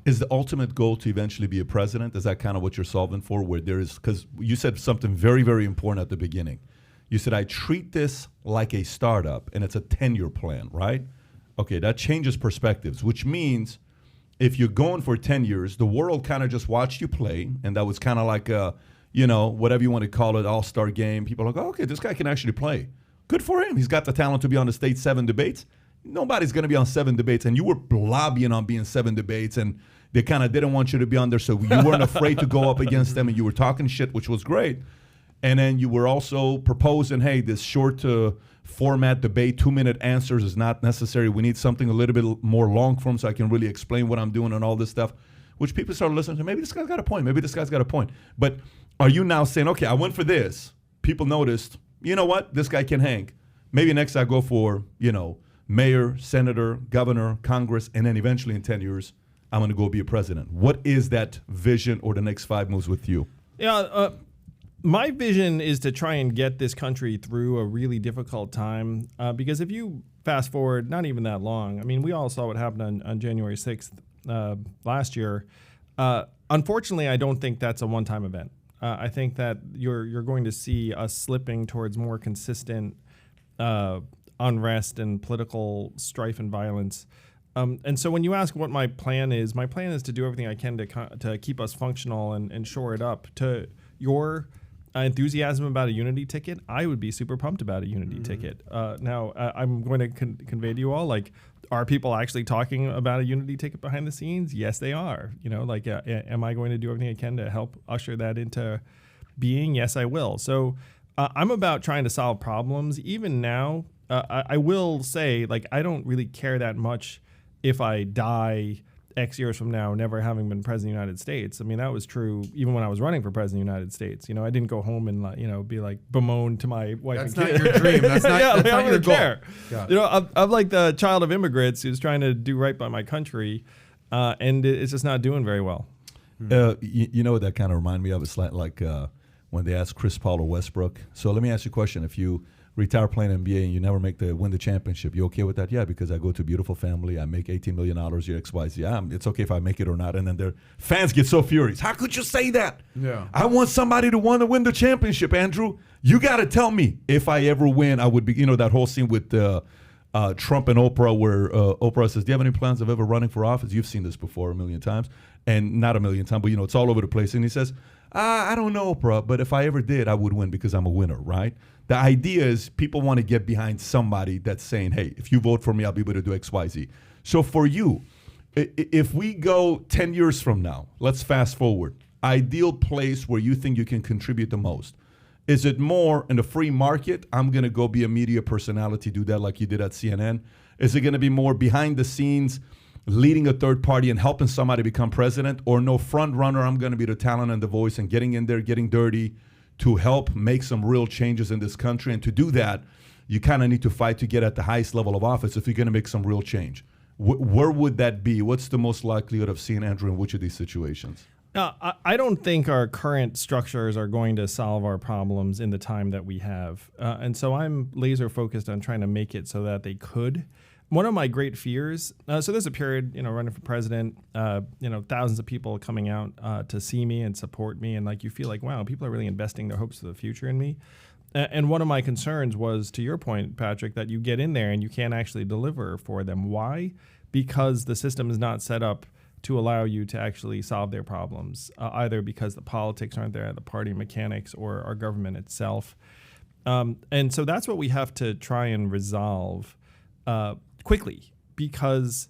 Is the ultimate goal to eventually be a president? Is that kind of what you're solving for? Where there is, because you said something very, very important at the beginning. You said, I treat this like a startup, and it's a 10-year plan, right? Okay, that changes perspectives, which means if you're going for 10 years, the world kind of just watched you play, and that was kind of like a, whatever you want to call it, all-star game. People are like, oh, okay, this guy can actually play. Good for him. He's got the talent to be on the stage 7 debates. Nobody's going to be on 7 debates, and you were lobbying on being 7 debates, and they kind of didn't want you to be on there, so you weren't afraid to go up against them, and you were talking shit, which was great. And then you were also proposing, hey, this short format debate, 2-minute answers is not necessary. We need something a little bit more long form so I can really explain what I'm doing and all this stuff, which people started listening to. Maybe this guy's got a point. Maybe this guy's got a point. But are you now saying, okay, I went for this. People noticed, you know what? This guy can hang. Maybe next I go for, mayor, senator, governor, Congress, and then eventually in 10 years, I'm going to go be a president. What is that vision or the next 5 moves with you? Yeah, my vision is to try and get this country through a really difficult time. Because if you fast forward, not even that long, I mean, we all saw what happened on January 6th last year. Unfortunately, I don't think that's a one-time event. I think that you're going to see us slipping towards more consistent unrest and political strife and violence. And so when you ask what my plan is to do everything I can to keep us functional and shore it up. To your enthusiasm about a unity ticket, I would be super pumped about a unity ticket. Now, I'm going to convey to you all, like, are people actually talking about a unity ticket behind the scenes? Yes, they are. Am I going to do everything I can to help usher that into being? Yes, I will. So I'm about trying to solve problems. Even now, I will say, like, I don't really care that much if I die X years from now, never having been president of the United States. I mean, that was true even when I was running for president of the United States. I didn't go home and, be like bemoaned to my wife and kid. That's not your dream. That's not your goal. I'm like the child of immigrants who's trying to do right by my country, and it's just not doing very well. You know what that kind of reminded me of? It's like when they asked Chris Paul or Westbrook. So let me ask you a question. If you retire playing NBA and you never win the championship, you okay with that? Yeah, because I go to a beautiful family. I make $18 million a year, XYZ. Yeah, it's okay if I make it or not. And then their fans get so furious. How could you say that? Yeah. I want somebody to want to win the championship, Andrew. You got to tell me if I ever win, I would be, that whole scene with Trump and Oprah where Oprah says, do you have any plans of ever running for office? You've seen this before a million times. And not a million times, but, it's all over the place. And he says, I don't know, Oprah, but if I ever did, I would win because I'm a winner, right? The idea is people want to get behind somebody that's saying, hey, if you vote for me, I'll be able to do X, Y, Z. So for you, if we go 10 years from now, let's fast forward, ideal place where you think you can contribute the most. Is it more in the free market? I'm going to go be a media personality, do that like you did at CNN. Is it going to be more behind the scenes, leading a third party and helping somebody become president? Or no, front runner, I'm going to be the talent and the voice and getting in there, getting dirty, to help make some real changes in this country. And to do that, you kind of need to fight to get at the highest level of office if you're going to make some real change. Where would that be? What's the most likelihood of seeing Andrew in which of these situations? I don't think our current structures are going to solve our problems in the time that we have. And so I'm laser focused on trying to make it so that they could. One of my great fears, so there's a period, running for president, thousands of people coming out to see me and support me. And you feel like, wow, people are really investing their hopes for the future in me. And one of my concerns was, to your point, Patrick, that you get in there and you can't actually deliver for them. Why? Because the system is not set up to allow you to actually solve their problems, either because the politics aren't there, the party mechanics, or our government itself. And so that's what we have to try and resolve quickly, because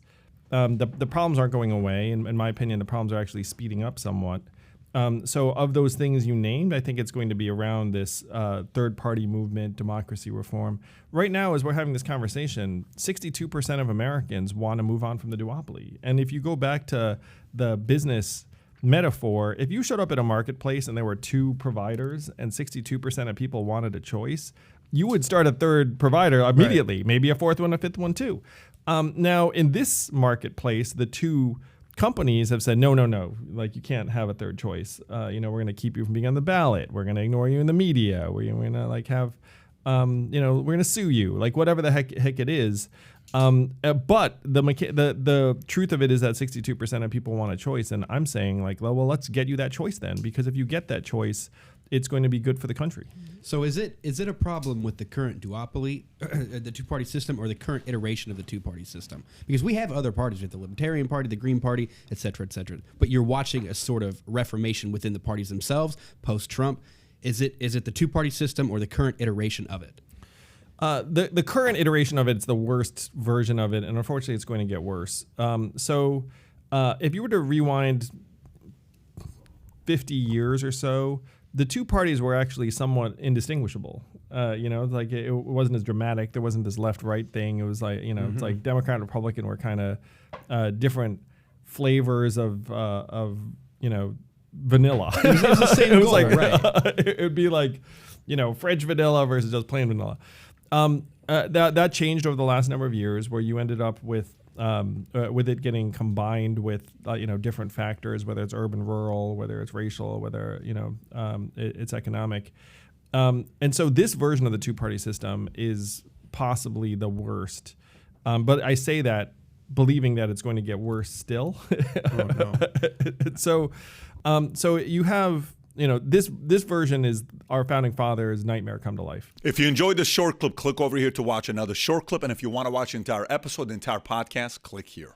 the problems aren't going away. In my opinion, the problems are actually speeding up somewhat. So of those things you named, I think it's going to be around this third-party movement, democracy reform. Right now, as we're having this conversation, 62% of Americans want to move on from the duopoly. And if you go back to the business metaphor, if you showed up at a marketplace and there were 2 providers and 62% of people wanted a choice, you would start a third provider immediately, right. Maybe a 4th one, a 5th one too. Now, in this marketplace, the 2 companies have said, no, you can't have a third choice. We're going to keep you from being on the ballot. We're going to ignore you in the media. We're going to we're going to sue you, whatever the heck it is. But the truth of it is that 62% of people want a choice, and I'm saying like, well, let's get you that choice then, because if you get that choice, it's going to be good for the country. So is it a problem with the current duopoly, the two-party system, or the current iteration of the two-party system? Because we have other parties, with the Libertarian Party, the Green Party, et cetera, but you're watching a sort of reformation within the parties themselves post-Trump. Is it the two-party system or the current iteration of it? The current iteration of it's the worst version of it, and unfortunately, it's going to get worse. So if you were to rewind 50 years or so, the two parties were actually somewhat indistinguishable. Like it wasn't as dramatic. There wasn't this left-right thing. It was like, it's like Democrat and Republican were kind of different flavors of vanilla. It was the same goal, like, right? It would be like, French vanilla versus just plain vanilla. That changed over the last number of years, where you ended up with it getting combined with different factors, whether it's urban, rural, whether it's racial, whether it's economic, and so this version of the two-party system is possibly the worst. But I say that believing that it's going to get worse still. Oh, no. So you have. This version is our founding fathers' nightmare come to life. If you enjoyed this short clip, click over here to watch another short clip. And if you want to watch the entire episode, the entire podcast, click here.